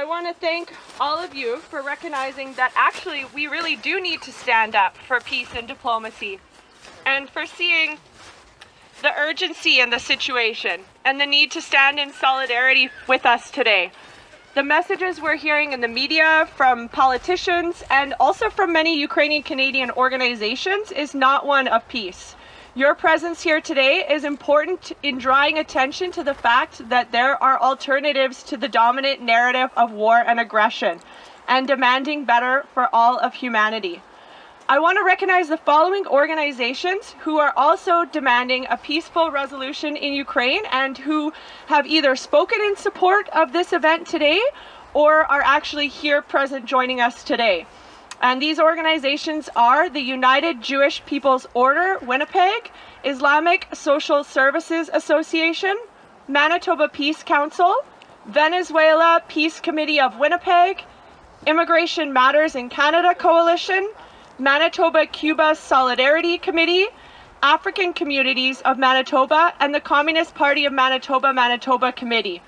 want to thank all of you for recognizing that actually we really do need to stand up for peace and diplomacy, and for seeing the urgency in the situation and the need to stand in solidarity with us today. The messages we're hearing in the media from politicians and also from many Ukrainian Canadian organizations is not one of peace. Your presence here today is important in drawing attention to the fact that there are alternatives to the dominant narrative of war and aggression, and demanding better for all of humanity. I want to recognize the following organizations who are also demanding a peaceful resolution in Ukraine and who have either spoken in support of this event today or are actually here present joining us today. And these organizations are the United Jewish People's Order, Winnipeg, Islamic Social Services Association, Manitoba Peace Council, Venezuela Peace Committee of Winnipeg, Immigration Matters in Canada Coalition, Manitoba-Cuba Solidarity Committee, African Communities of Manitoba, and the Communist Party of Manitoba Committee.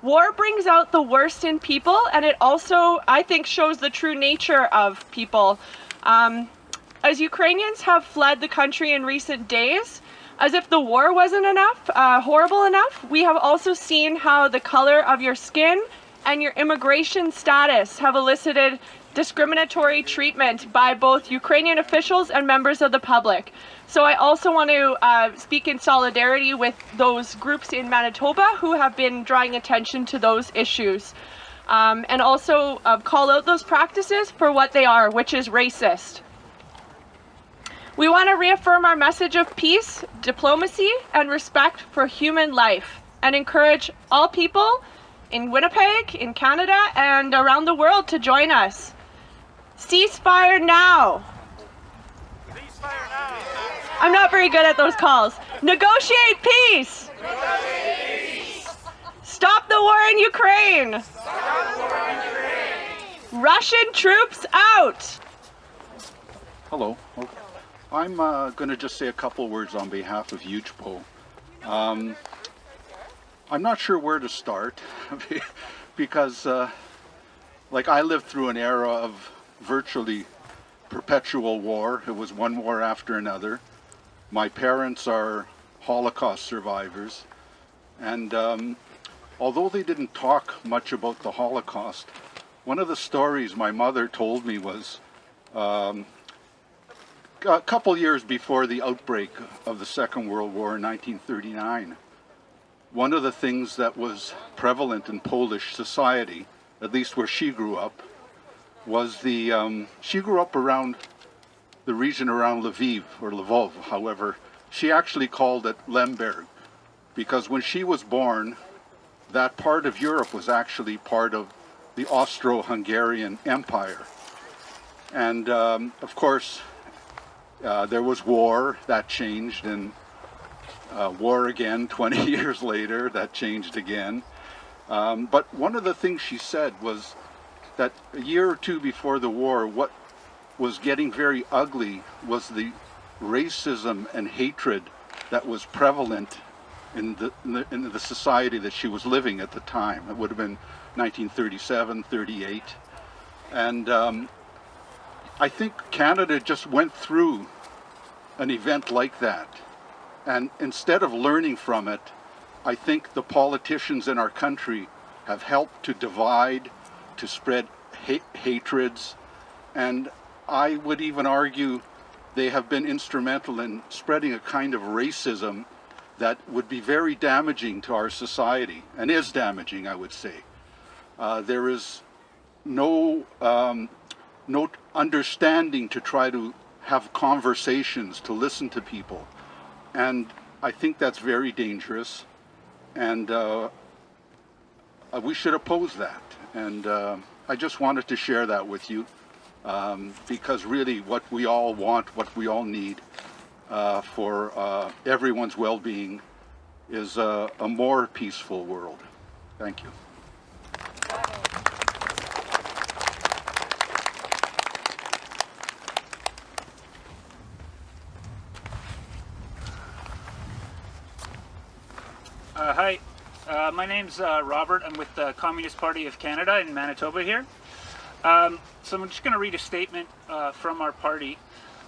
War brings out the worst in people, and it also, I think, shows the true nature of people. As Ukrainians have fled the country in recent days, as if the war wasn't enough, horrible enough, we have also seen how the color of your skin and your immigration status have elicited discriminatory treatment by both Ukrainian officials and members of the public. So I also want to speak in solidarity with those groups in Manitoba who have been drawing attention to those issues, and also call out those practices for what they are, which is racist. We want to reaffirm our message of peace, diplomacy, and respect for human life, and encourage all people in Winnipeg, in Canada, and around the world to join us. Ceasefire now! Ceasefire now! I'm not very good at those calls. Negotiate peace! Negotiate peace! Stop the war in Ukraine! Stop the war in Ukraine! Russian troops out! Hello. I'm going to just say a couple words on behalf of UJPO. I'm not sure where to start because I lived through an era of virtually perpetual war. It was one war after another. My parents are Holocaust survivors, and although they didn't talk much about the Holocaust, one of the stories my mother told me was a couple years before the outbreak of the Second World War in 1939. One of the things that was prevalent in Polish society, at least where she grew up, was she grew up around the region around Lviv, or Lvov, however. She actually called it Lemberg, because when she was born, that part of Europe was actually part of the Austro-Hungarian Empire. And of course, there was war, that changed, and war again 20 years later, that changed again. But one of the things she said was that a year or two before the war, what was getting very ugly was the racism and hatred that was prevalent in the society that she was living at the time. It would have been 1937, 38. And I think Canada just went through an event like that. And instead of learning from it, I think the politicians in our country have helped to divide, to spread hatreds, and I would even argue they have been instrumental in spreading a kind of racism that would be very damaging to our society, and is damaging, I would say. There is no understanding to try to have conversations, to listen to people, and I think that's very dangerous, and we should oppose that. And I just wanted to share that with you, because really what we all want, what we all need for everyone's well-being is a more peaceful world. Thank you. Hi. My name's Robert. I'm with the Communist Party of Canada in Manitoba here. So I'm just going to read a statement from our party.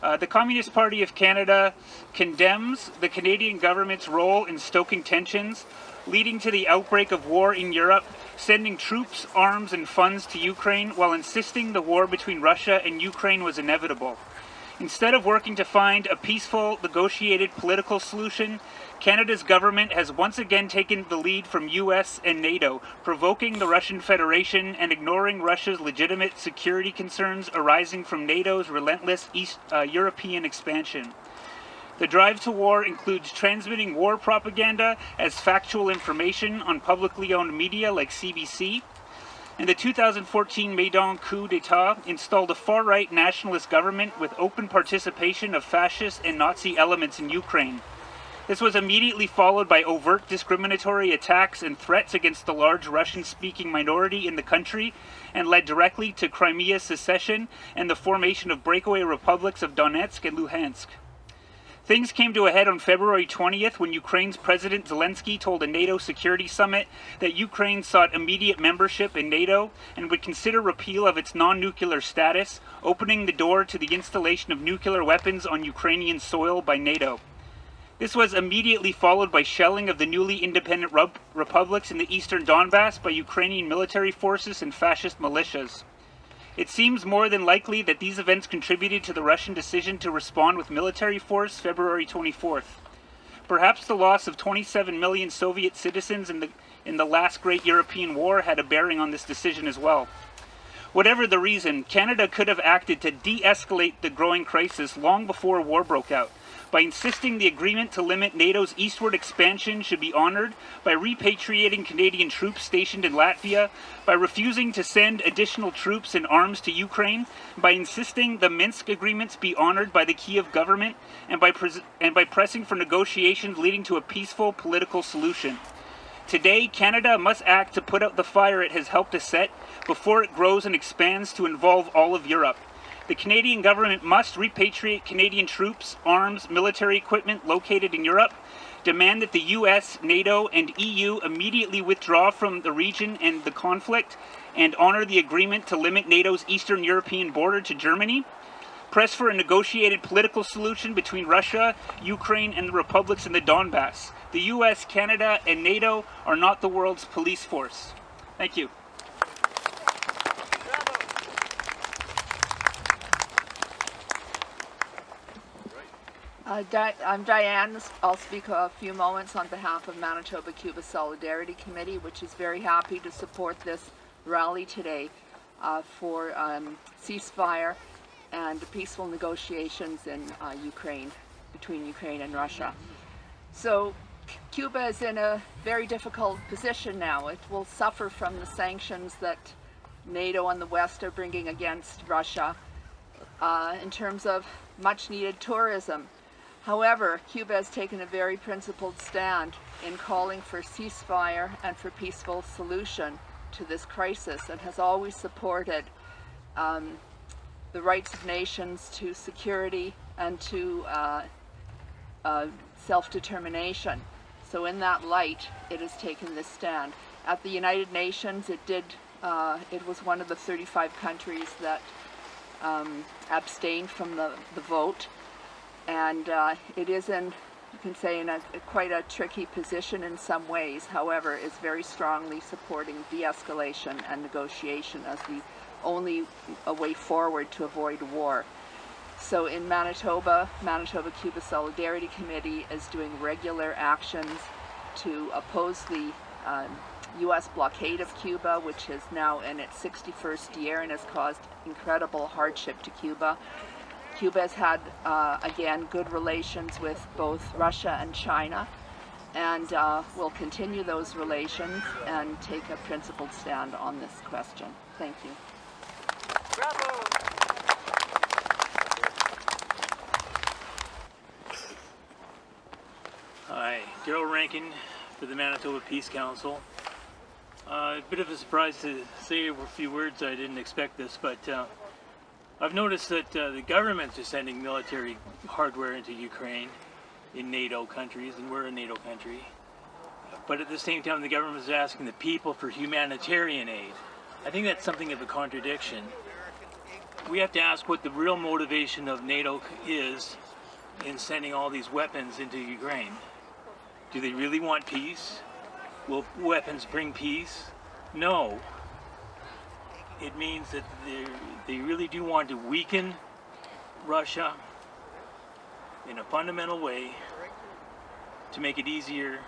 The Communist Party of Canada condemns the Canadian government's role in stoking tensions, leading to the outbreak of war in Europe, sending troops, arms, and funds to Ukraine while insisting the war between Russia and Ukraine was inevitable. Instead of working to find a peaceful, negotiated political solution, Canada's government has once again taken the lead from US and NATO, provoking the Russian Federation and ignoring Russia's legitimate security concerns arising from NATO's relentless European expansion. The drive to war includes transmitting war propaganda as factual information on publicly owned media like CBC, and the 2014 Maidan coup d'etat installed a far-right nationalist government with open participation of fascist and Nazi elements in Ukraine. This was immediately followed by overt discriminatory attacks and threats against the large Russian-speaking minority in the country, and led directly to Crimea's secession and the formation of breakaway republics of Donetsk and Luhansk. Things came to a head on February 20th when Ukraine's President Zelensky told a NATO security summit that Ukraine sought immediate membership in NATO and would consider repeal of its non-nuclear status, opening the door to the installation of nuclear weapons on Ukrainian soil by NATO. This was immediately followed by shelling of the newly independent republics in the eastern Donbass by Ukrainian military forces and fascist militias. It seems more than likely that these events contributed to the Russian decision to respond with military force February 24th. Perhaps the loss of 27 million Soviet citizens in the last great European war had a bearing on this decision as well. Whatever the reason, Canada could have acted to de-escalate the growing crisis long before war broke out, by insisting the agreement to limit NATO's eastward expansion should be honored, by repatriating Canadian troops stationed in Latvia, by refusing to send additional troops and arms to Ukraine, by insisting the Minsk agreements be honored by the Kyiv government, and by pressing for negotiations leading to a peaceful political solution. Today, Canada must act to put out the fire it has helped to set before it grows and expands to involve all of Europe. The Canadian government must repatriate Canadian troops, arms, military equipment located in Europe, demand that the US, NATO, and EU immediately withdraw from the region and the conflict, and honor the agreement to limit NATO's Eastern European border to Germany, press for a negotiated political solution between Russia, Ukraine, and the republics in the Donbass. The US, Canada, and NATO are not the world's police force. Thank you. I'm Diane. I'll speak a few moments on behalf of Manitoba-Cuba Solidarity Committee, which is very happy to support this rally today for ceasefire and peaceful negotiations in Ukraine, between Ukraine and Russia. So Cuba is in a very difficult position now. It will suffer from the sanctions that NATO and the West are bringing against Russia in terms of much needed tourism. However, Cuba has taken a very principled stand in calling for ceasefire and for peaceful solution to this crisis, and has always supported the rights of nations to security and to self-determination. So in that light, it has taken this stand. At the United Nations, it was one of the 35 countries that abstained from the vote. And it is in, you can say, in quite a tricky position in some ways. However, is very strongly supporting de-escalation and negotiation as the only way forward to avoid war. So in Manitoba, Manitoba-Cuba Solidarity Committee is doing regular actions to oppose the U.S. blockade of Cuba, which is now in its 61st year and has caused incredible hardship to Cuba. Cuba has had, again, good relations with both Russia and China, and will continue those relations and take a principled stand on this question. Thank you. Bravo! Hi, Daryl Rankin for the Manitoba Peace Council. A bit of a surprise to say a few words. I didn't expect this, but I've noticed that the governments are sending military hardware into Ukraine in NATO countries, and we're a NATO country. but at the same time the government is asking the people for humanitarian aid. I think that's something of a contradiction. We have to ask what the real motivation of NATO is in sending all these weapons into Ukraine. Do they really want peace? Will weapons bring peace? No. It means that they really do want to weaken Russia in a fundamental way to make it easier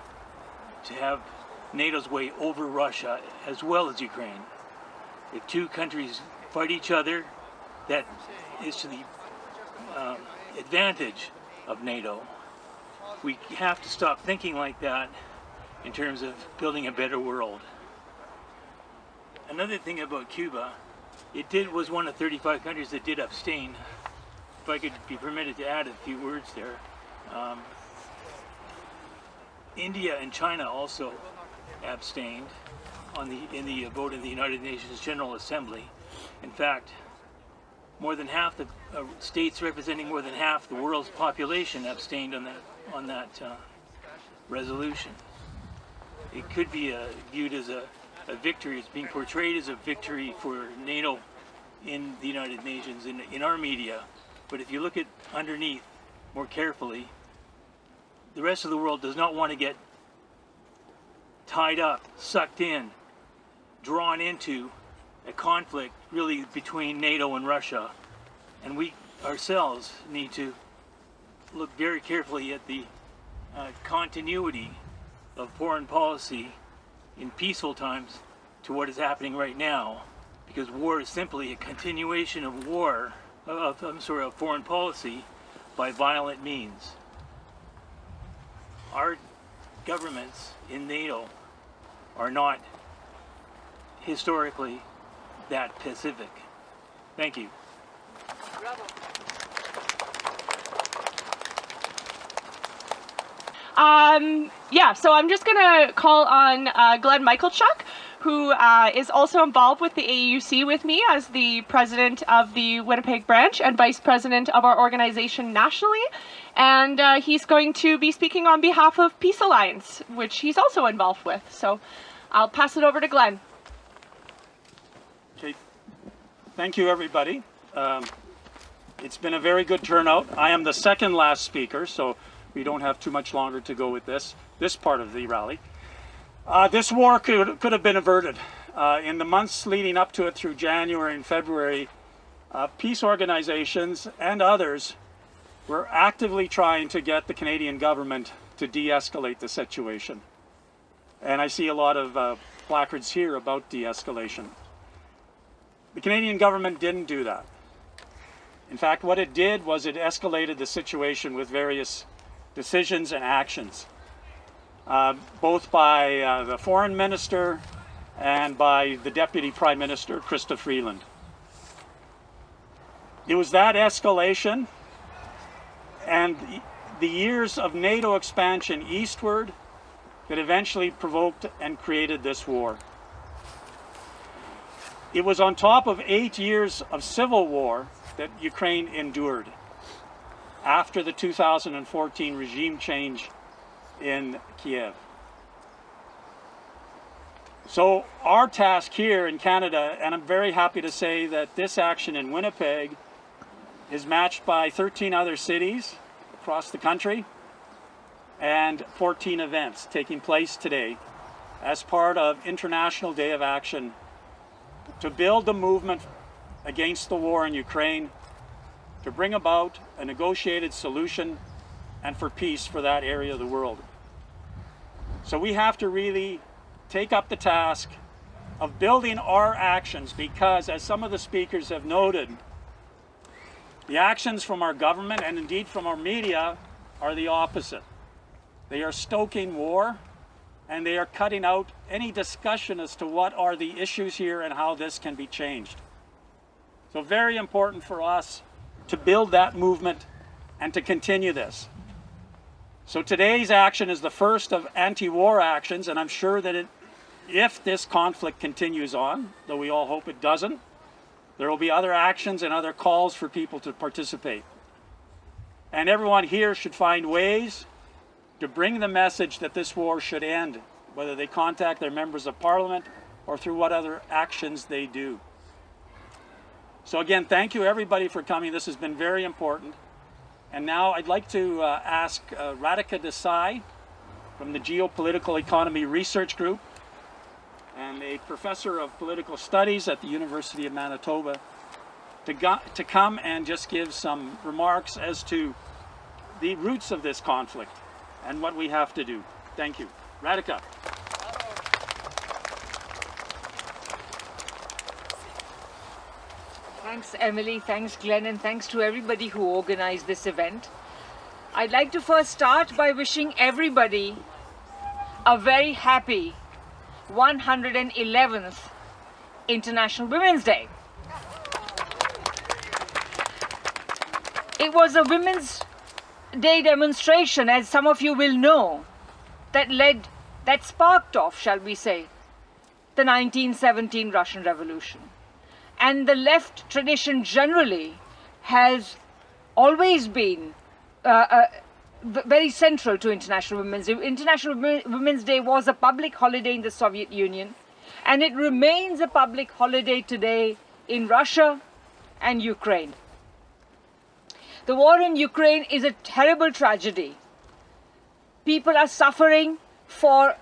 to have NATO's way over Russia as well as Ukraine. If two countries fight each other, that is to the advantage of NATO. We have to stop thinking like that in terms of building a better world. Another thing about Cuba, was one of 35 countries that did abstain. If I could be permitted to add a few words there. India and China also abstained in the vote in the United Nations General Assembly. In fact, more than half the states representing more than half the world's population abstained on that resolution. It could be viewed as a victory. It's being portrayed as a victory for NATO in the United Nations, in our media. But if you look at underneath more carefully, the rest of the world does not want to get tied up, sucked in, drawn into a conflict really between NATO and Russia. And we ourselves need to look very carefully at the continuity of foreign policy in peaceful times to what is happening right now, because war is simply a continuation of of foreign policy by violent means. Our governments in NATO are not historically that pacific. Thank you. So I'm just going to call on Glenn Michalchuk, who is also involved with the AUC with me as the president of the Winnipeg branch and vice president of our organization nationally. And he's going to be speaking on behalf of Peace Alliance, which he's also involved with. So I'll pass it over to Glenn. Okay. Thank you, everybody. It's been a very good turnout. I am the second last speaker, so we don't have too much longer to go with this part of the rally. This war could have been averted. In the months leading up to it through January and February, peace organizations and others were actively trying to get the Canadian government to de-escalate the situation. And I see a lot of placards here about de-escalation. The Canadian government didn't do that. In fact, what it did was it escalated the situation with various decisions and actions, both by the foreign minister and by the deputy prime minister, Chrystia Freeland. It was that escalation and the years of NATO expansion eastward that eventually provoked and created this war. It was on top of 8 years of civil war that Ukraine endured after the 2014 regime change in Kiev. So our task here in Canada, and I'm very happy to say that this action in Winnipeg is matched by 13 other cities across the country and 14 events taking place today as part of International Day of Action to build the movement against the war in Ukraine, to bring about a negotiated solution and for peace for that area of the world. So we have to really take up the task of building our actions, because as some of the speakers have noted, the actions from our government and indeed from our media are the opposite. They are stoking war, and they are cutting out any discussion as to what are the issues here and how this can be changed. So very important for us to build that movement and to continue this. So today's action is the first of anti-war actions, and I'm sure that if this conflict continues on, though we all hope it doesn't, there will be other actions and other calls for people to participate. And everyone here should find ways to bring the message that this war should end whether they contact their members of parliament or through what other actions they do. So again, thank you everybody for coming. This has been very important. And now I'd like to ask Radhika Desai from the Geopolitical Economy Research Group and a professor of political studies at the University of Manitoba to come and just give some remarks as to the roots of this conflict and what we have to do. Thank you. Radhika. Thanks, Emily. Thanks, Glenn, and thanks to everybody who organized this event. I'd like to first start by wishing everybody a very happy 111th International Women's Day. It was a Women's Day demonstration, as some of you will know, that sparked off, shall we say, the 1917 Russian Revolution. And the left tradition generally has always been very central to International Women's Day. International Women's Day was a public holiday in the Soviet Union, and it remains a public holiday today in Russia and Ukraine. The war in Ukraine is a terrible tragedy. People are suffering for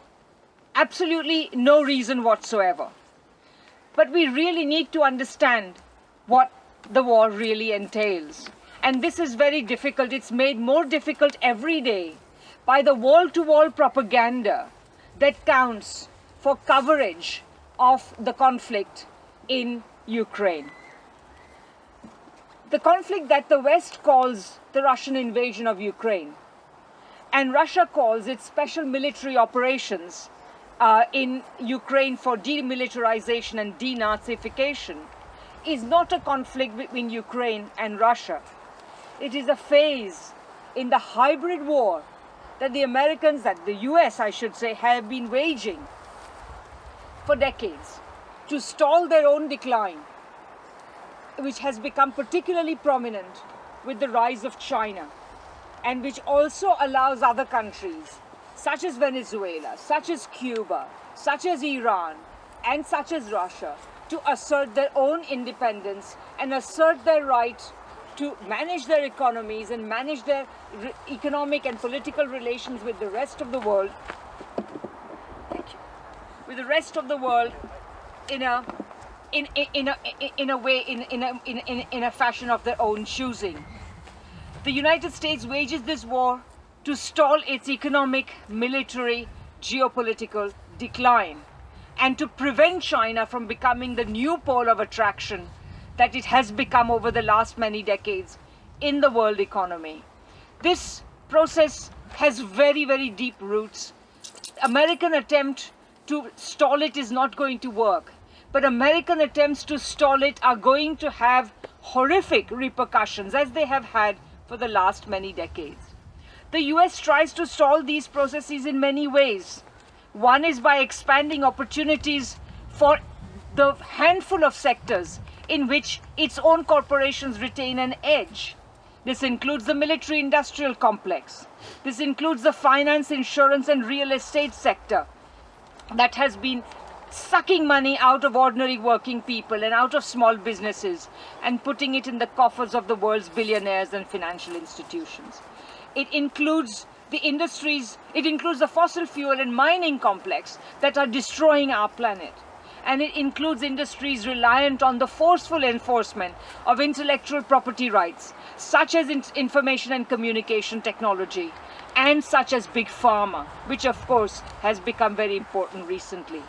absolutely no reason whatsoever. But we really need to understand what the war really entails. And this is very difficult. It's made more difficult every day by the wall-to-wall propaganda that counts for coverage of the conflict in Ukraine. The conflict that the West calls the Russian invasion of Ukraine, and Russia calls its special military operations in Ukraine for demilitarization and denazification, is not a conflict between Ukraine and Russia. It is a phase in the hybrid war that the Americans, that the US, I should say, have been waging for decades to stall their own decline, which has become particularly prominent with the rise of China, and which also allows other countries, such as Venezuela, such as Cuba, such as Iran, and such as Russia, to assert their own independence and assert their right to manage their economies and manage their economic and political relations with the rest of the world, in a fashion of their own choosing. The United States wages this war to stall its economic, military, geopolitical decline, and to prevent China from becoming the new pole of attraction that it has become over the last many decades in the world economy. This process has very, very deep roots. American attempt to stall it is not going to work, but American attempts to stall it are going to have horrific repercussions, as they have had for the last many decades. The US tries to stall these processes in many ways. One is by expanding opportunities for the handful of sectors in which its own corporations retain an edge. This includes the military-industrial complex. This includes the finance, insurance, and real estate sector that has been sucking money out of ordinary working people and out of small businesses and putting it in the coffers of the world's billionaires and financial institutions. It includes the industries, it includes the fossil fuel and mining complex that are destroying our planet. And it includes industries reliant on the forceful enforcement of intellectual property rights, such as information and communication technology, and such as big pharma, which of course has become very important recently.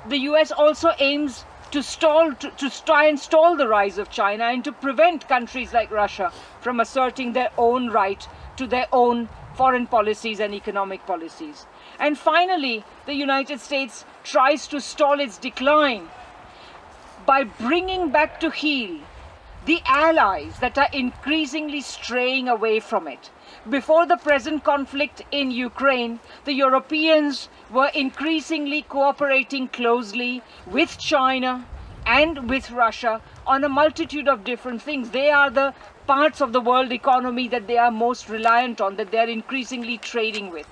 The US also aims to try and stall the rise of China and to prevent countries like Russia from asserting their own right to their own foreign policies and economic policies. And finally, the United States tries to stall its decline by bringing back to heel the allies that are increasingly straying away from it. Before the present conflict in Ukraine, the Europeans were increasingly cooperating closely with China and with Russia on a multitude of different things. They are the parts of the world economy that they are most reliant on, that they are increasingly trading with.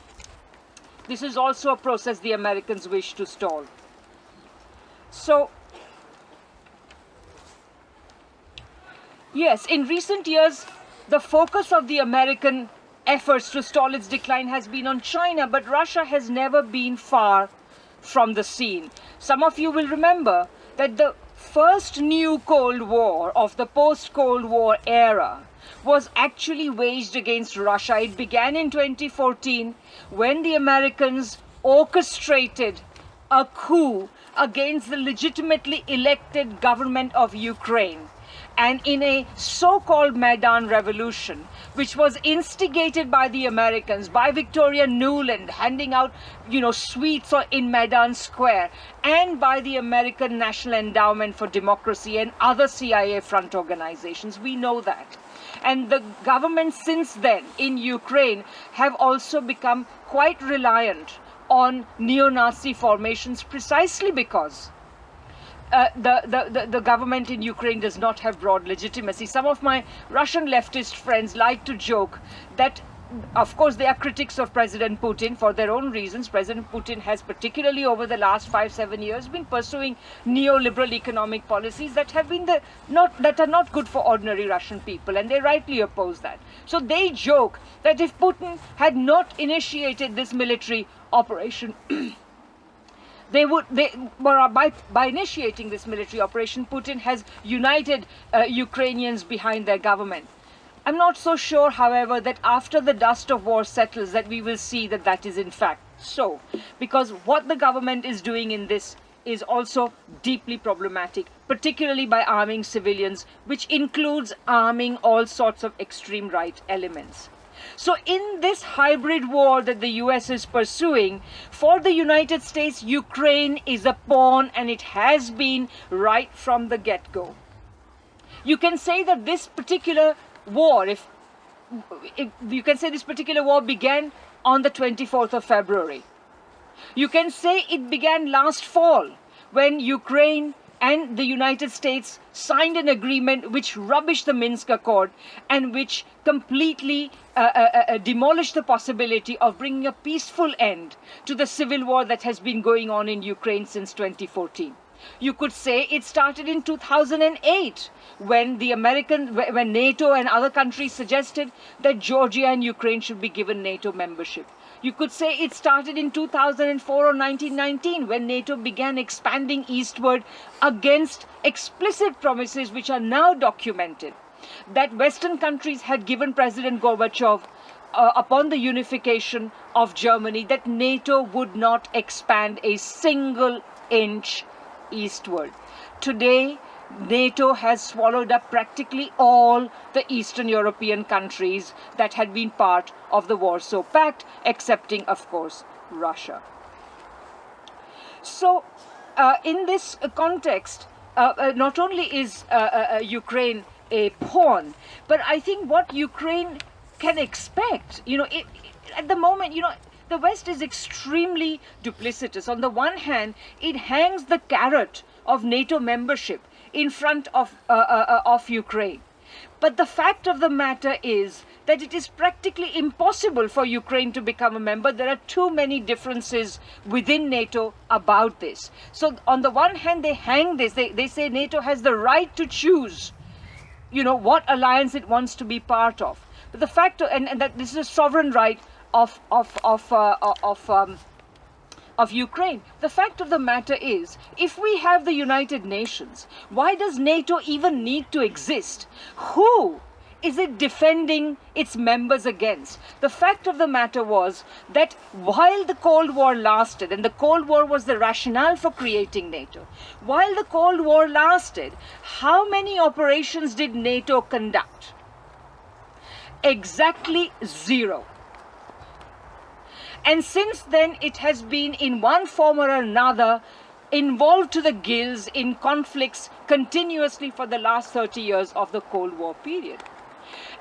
This is also a process the Americans wish to stall. So, yes, in recent years, the focus of the American efforts to stall its decline has been on China, but Russia has never been far from the scene. Some of you will remember that the first new Cold War of the post-Cold War era was actually waged against Russia. It began in 2014 when the Americans orchestrated a coup against the legitimately elected government of Ukraine. And in a so-called Maidan revolution, which was instigated by the Americans, by Victoria Nuland, handing out, sweets in Maidan Square, and by the American National Endowment for Democracy and other CIA front organizations. We know that. And the government since then in Ukraine have also become quite reliant on neo-Nazi formations precisely because the government in Ukraine does not have broad legitimacy. Some of my Russian leftist friends like to joke that, of course, they are critics of President Putin for their own reasons. President Putin has, particularly over the last 5-7 years, been pursuing neoliberal economic policies that have been that are not good for ordinary Russian people, and they rightly oppose that. So they joke that if Putin had not initiated this military operation, by initiating this military operation, Putin has united Ukrainians behind their government. I'm not so sure, however, that after the dust of war settles that we will see that that is in fact so, because what the government is doing in this is also deeply problematic, particularly by arming civilians, which includes arming all sorts of extreme right elements. So in this hybrid war that the US is pursuing, for the United States, Ukraine is a pawn, and it has been right from the get-go. You can say that this particular war, you can say this particular war began on the 24th of February. You can say it began last fall when Ukraine and the United States signed an agreement which rubbished the Minsk Accord and which completely demolished the possibility of bringing a peaceful end to the civil war that has been going on in Ukraine since 2014. You could say it started in 2008 when when NATO and other countries suggested that Georgia and Ukraine should be given NATO membership. You could say it started in 2004 or 1919 when NATO began expanding eastward against explicit promises which are now documented that Western countries had given President Gorbachev upon the unification of Germany, that NATO would not expand a single inch eastward. Today, NATO has swallowed up practically all the Eastern European countries that had been part of the Warsaw Pact, excepting, of course, Russia. So, in this context, not only is Ukraine a pawn, but I think what Ukraine can expect, at the moment, the West is extremely duplicitous. On the one hand, it hangs the carrot of NATO membership in front of Ukraine. But the fact of the matter is that it is practically impossible for Ukraine to become a member. There are too many differences within NATO about this. So on the one hand, they hang this. They say NATO has the right to choose, what alliance it wants to be part of. But the fact, and that this is a sovereign right of Ukraine. The fact of the matter is, if we have the United Nations, why does NATO even need to exist? Who is it defending its members against? The fact of the matter was that while the Cold War lasted, and the Cold War was the rationale for creating NATO, while the Cold War lasted, how many operations did NATO conduct? Exactly 0. And since then, it has been in one form or another involved to the gills in conflicts continuously for the last 30 years of the Cold War period.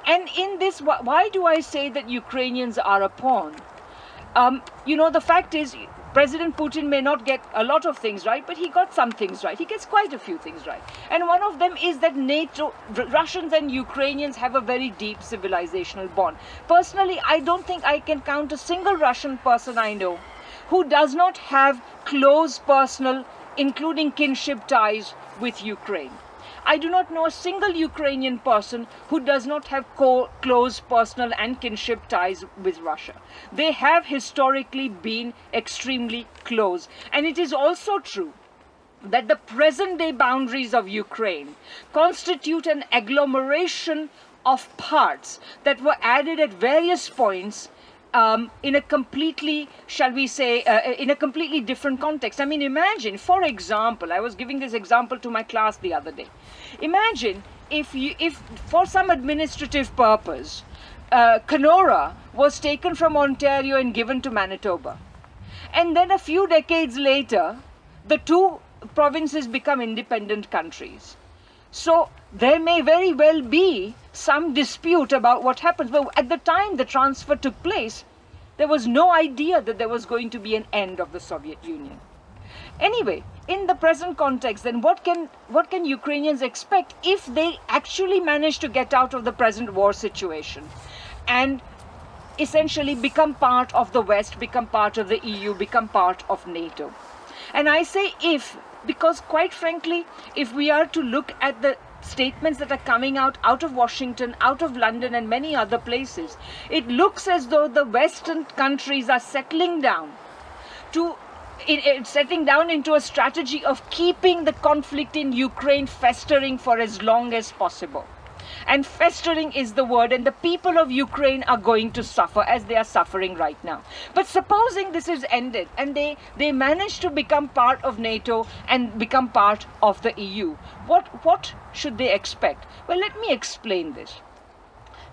And in this, why do I say that Ukrainians are a pawn? The fact is, President Putin may not get a lot of things right, but he got some things right. He gets quite a few things right. And one of them is that Russians and Ukrainians have a very deep civilizational bond. Personally, I don't think I can count a single Russian person I know who does not have close personal, including kinship ties with Ukraine. I do not know a single Ukrainian person who does not have close personal and kinship ties with Russia. They have historically been extremely close. And it is also true that the present-day boundaries of Ukraine constitute an agglomeration of parts that were added at various points in a completely, shall we say, in a completely different context. I mean, imagine, for example, I was giving this example to my class the other day. Imagine if for some administrative purpose, Kenora was taken from Ontario and given to Manitoba. And then a few decades later, the two provinces become independent countries. So there may very well be some dispute about what happens. But at the time the transfer took place, there was no idea that there was going to be an end of the Soviet Union. Anyway, in the present context, then what can Ukrainians expect if they actually manage to get out of the present war situation and essentially become part of the West, become part of the EU, become part of NATO? And I say if, because quite frankly, if we are to look at the statements that are coming out of Washington, out of London and many other places, it looks as though the Western countries are settling down into a strategy of keeping the conflict in Ukraine festering for as long as possible. And festering is the word, and the people of Ukraine are going to suffer as they are suffering right now. But supposing this is ended and they manage to become part of NATO and become part of the EU, what should they expect? Well, let me explain this.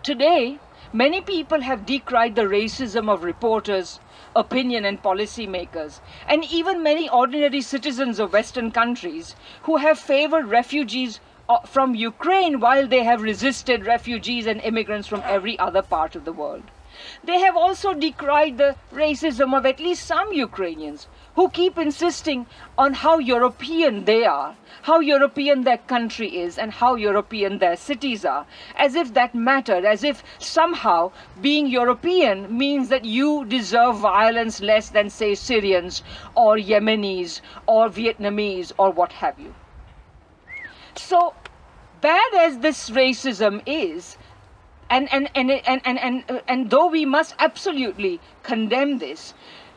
Today, many people have decried the racism of reporters, opinion and policy makers, and even many ordinary citizens of Western countries who have favored refugees from Ukraine while they have resisted refugees and immigrants from every other part of the world. They have also decried the racism of at least some Ukrainians who keep insisting on how European they are, how European their country is, and how European their cities are, as if that mattered, as if somehow being European means that you deserve violence less than, say, Syrians or Yemenis or Vietnamese or what have you. So bad as this racism is, and though we must absolutely condemn this,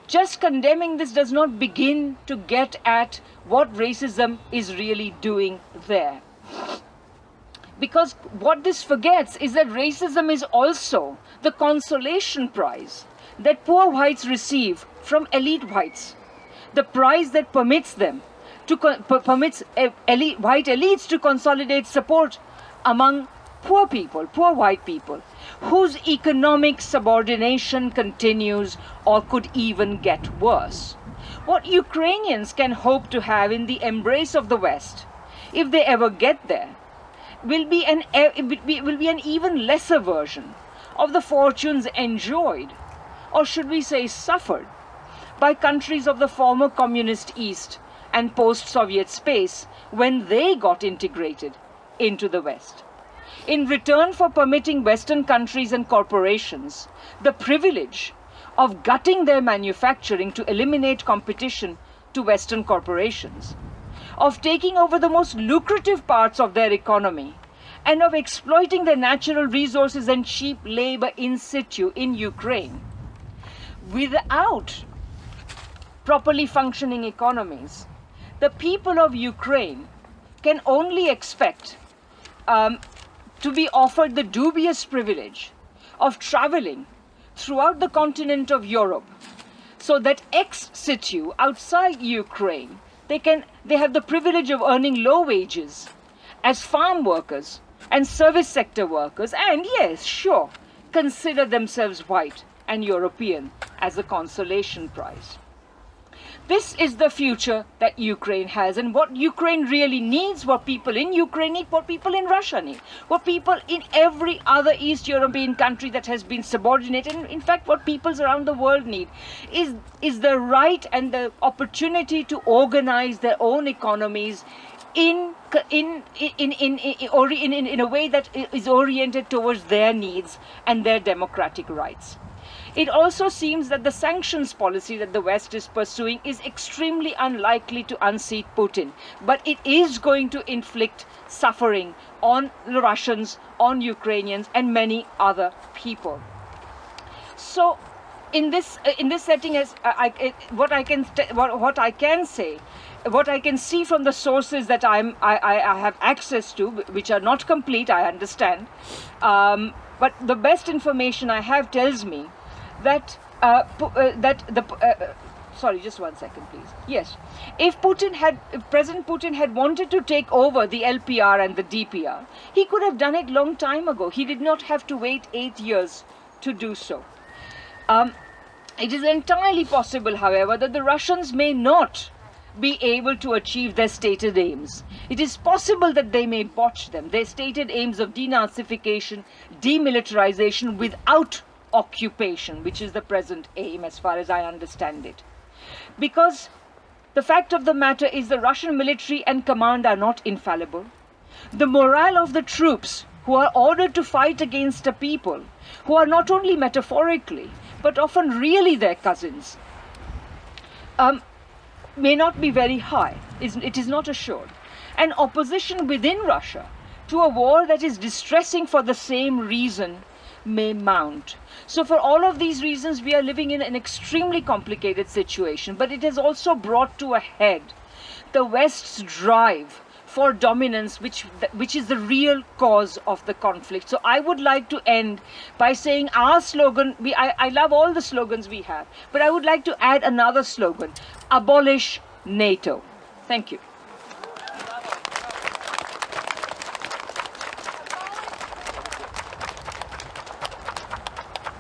just condemning this does not begin to get at what racism is really doing there. Because what this forgets is that racism is also the consolation prize that poor whites receive from elite whites, the prize that permits them permits white elites to consolidate support among poor people, poor white people, whose economic subordination continues or could even get worse. What Ukrainians can hope to have in the embrace of the West, if they ever get there, will be an even lesser version of the fortunes enjoyed, or should we say suffered, by countries of the former communist East and post-Soviet space when they got integrated into the West. In return for permitting Western countries and corporations the privilege of gutting their manufacturing to eliminate competition to Western corporations, of taking over the most lucrative parts of their economy, and of exploiting their natural resources and cheap labor in situ in Ukraine, without properly functioning economies, the people of Ukraine can only expect to be offered the dubious privilege of traveling throughout the continent of Europe, so that ex situ, outside Ukraine, they have the privilege of earning low wages as farm workers and service sector workers, and yes, sure, consider themselves white and European as a consolation prize. This is the future that Ukraine has, and what Ukraine really needs, what people in Ukraine need, what people in Russia need, what people in every other East European country that has been subordinated, and in fact what peoples around the world need, is the right and the opportunity to organize their own economies in a way that is oriented towards their needs and their democratic rights. It also seems that the sanctions policy that the West is pursuing is extremely unlikely to unseat Putin, but it is going to inflict suffering on the Russians, on Ukrainians, and many other people. So, in this setting, as what I can say, what I can see from the sources that I have access to, which are not complete, I understand, but the best information I have tells me that sorry, just 1 second, please. Yes, if President Putin had wanted to take over the LPR and the DPR, he could have done it long time ago. He did not have to wait 8 years to do so. It is entirely possible, however, that the Russians may not be able to achieve their stated aims. It is possible that they may botch them, their stated aims of denazification, demilitarization without occupation, which is the present aim as far as I understand it. Because the fact of the matter is the Russian military and command are not infallible. The morale of the troops who are ordered to fight against a people who are not only metaphorically but often really their cousins may not be very high. It is not assured. And opposition within Russia to a war that is distressing for the same reason may mount. So for all of these reasons, we are living in an extremely complicated situation, but it has also brought to a head the West's drive for dominance, which is the real cause of the conflict. So I would like to end by saying our slogan, I love all the slogans we have, but I would like to add another slogan: abolish NATO. Thank you.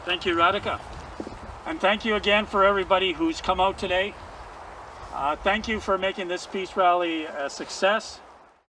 Thank you, Radhika. And thank you again for everybody who's come out today. Thank you for making this peace rally a success.